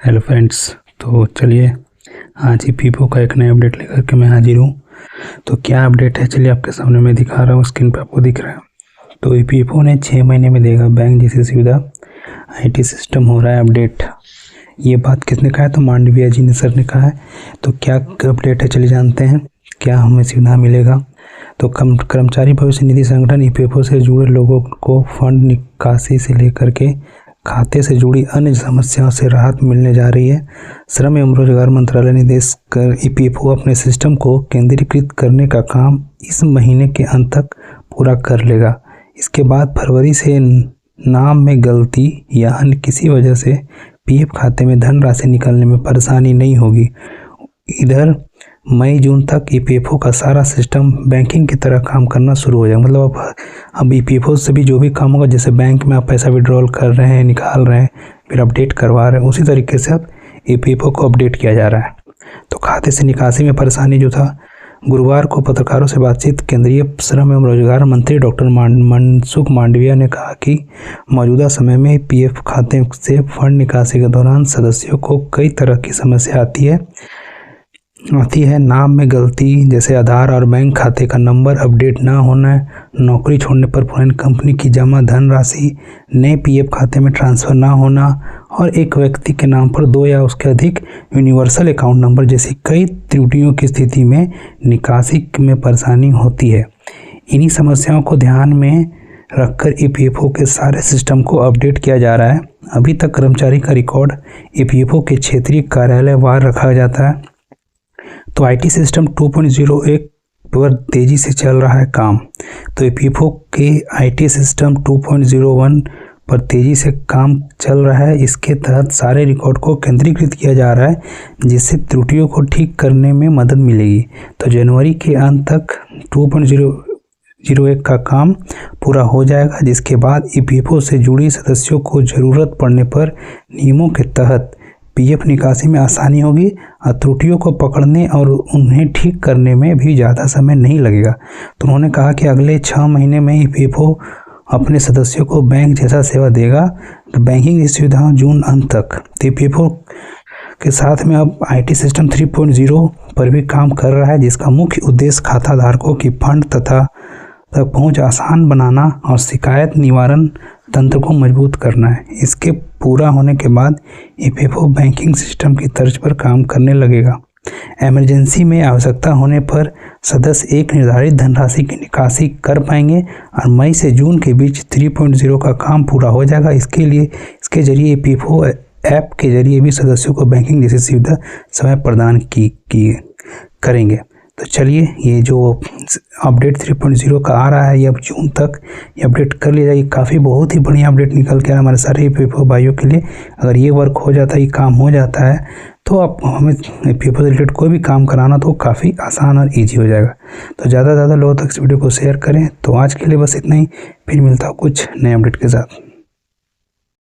Hello friends. तो चलिए आज ही पीपो का एक नया अपडेट लेकर के मैं हाजिर हूँ। तो क्या अपडेट है चलिए आपके सामने मैं दिखा रहा हूँ, स्क्रीन पर आपको दिख रहा है। तो पीपो ने 6 महीने में देगा बैंक जैसी सुविधा, आईटी सिस्टम हो रहा है अपडेट। ये बात किसने कहा है? तो मांडविया जी ने सर ने कहा है। तो क्या अपडेट है चलिए जानते हैं क्या हमें सुविधा मिलेगा। तो कर्मचारी भविष्य निधि संगठन ईपीएफओ से जुड़े लोगों को फंड निकासी से लेकर के खाते से जुड़ी अन्य समस्याओं से राहत मिलने जा रही है। श्रम एवं रोजगार मंत्रालय ने देश कर ईपीएफओ अपने सिस्टम को केंद्रीकृत करने का काम इस महीने के अंत तक पूरा कर लेगा। इसके बाद फरवरी से नाम में गलती या अन्य किसी वजह से पीएफ खाते में धनराशि निकलने में परेशानी नहीं होगी। इधर मई जून तक ईपीएफओ का सारा सिस्टम बैंकिंग की तरह काम करना शुरू हो जाएगा। मतलब अब ईपीएफओ से भी जो भी काम होगा, जैसे बैंक में आप पैसा विड्रॉल कर रहे हैं, निकाल रहे हैं, फिर अपडेट करवा रहे हैं, उसी तरीके से अब ईपीएफओ को अपडेट किया जा रहा है। तो खाते से निकासी में परेशानी जो था, गुरुवार को पत्रकारों से बातचीत केंद्रीय श्रम एवं रोजगार मंत्री डॉक्टर मनसुख मांडविया ने कहा कि मौजूदा समय में पीएफ खाते से फंड निकासी के दौरान सदस्यों को कई तरह की समस्या आती है। नाम में गलती, जैसे आधार और बैंक खाते का नंबर अपडेट ना होना, नौकरी छोड़ने पर पुरानी कंपनी की जमा धनराशि नए पीएफ खाते में ट्रांसफ़र ना होना और एक व्यक्ति के नाम पर 2 या उसके अधिक यूनिवर्सल अकाउंट नंबर जैसी कई त्रुटियों की स्थिति में निकासी में परेशानी होती है। इन्हीं समस्याओं को ध्यान में रखकर ईपीएफओ के सारे सिस्टम को अपडेट किया जा रहा है। अभी तक कर्मचारी का रिकॉर्ड ईपीएफओ के क्षेत्रीय कार्यालय वार रखा जाता है। तो आईटी सिस्टम 2.01 पर तेज़ी से चल रहा है काम। तो ईपीएफओ के आईटी सिस्टम 2.01 पर तेज़ी से काम चल रहा है। इसके तहत सारे रिकॉर्ड को केंद्रीकृत किया जा रहा है, जिससे त्रुटियों को ठीक करने में मदद मिलेगी। तो जनवरी के अंत तक 2.01 का काम पूरा हो जाएगा, जिसके बाद ईपीएफओ से जुड़ी सदस्यों को ज़रूरत पड़ने पर नियमों के तहत पीएफ निकासी में आसानी होगी और त्रुटियों को पकड़ने और उन्हें ठीक करने में भी ज़्यादा समय नहीं लगेगा। तो उन्होंने कहा कि अगले 6 महीने में ईपीएफओ अपने सदस्यों को बैंक जैसा सेवा देगा। तो बैंकिंग की सुविधाओं जून अंत तक। तो ईपीएफओ के साथ में अब आईटी सिस्टम 3.0 पर भी काम कर रहा है, जिसका मुख्य उद्देश्य खाता धारकों की फंड तक पहुँच आसान बनाना और शिकायत निवारण तंत्र को मजबूत करना है। इसके पूरा होने के बाद ईपीएफओ बैंकिंग सिस्टम की तर्ज पर काम करने लगेगा। इमरजेंसी में आवश्यकता होने पर सदस्य एक निर्धारित धनराशि की निकासी कर पाएंगे और मई से जून के बीच 3.0 का काम पूरा हो जाएगा। इसके जरिए ईपीएफओ ऐप के जरिए भी सदस्यों को बैंकिंग जैसी सुविधा समय प्रदान की करेंगे। तो चलिए ये जो अपडेट 3.0 का आ रहा है, ये अब जून तक ये अपडेट कर लिया जाए। काफ़ी बहुत ही बढ़िया अपडेट निकल के आ रहा है हमारे सारे ईपीएफओ भाइयों के लिए। अगर ये वर्क हो जाता है, ये काम हो जाता है, तो आप हमें ईपीएफओ से रिलेटेड कोई भी काम कराना तो काफ़ी आसान और ईजी हो जाएगा। तो ज़्यादा से ज़्यादा लोगों तक इस वीडियो को शेयर करें। तो आज के लिए बस इतना ही, फिर मिलता हूँ कुछ नए अपडेट के साथ।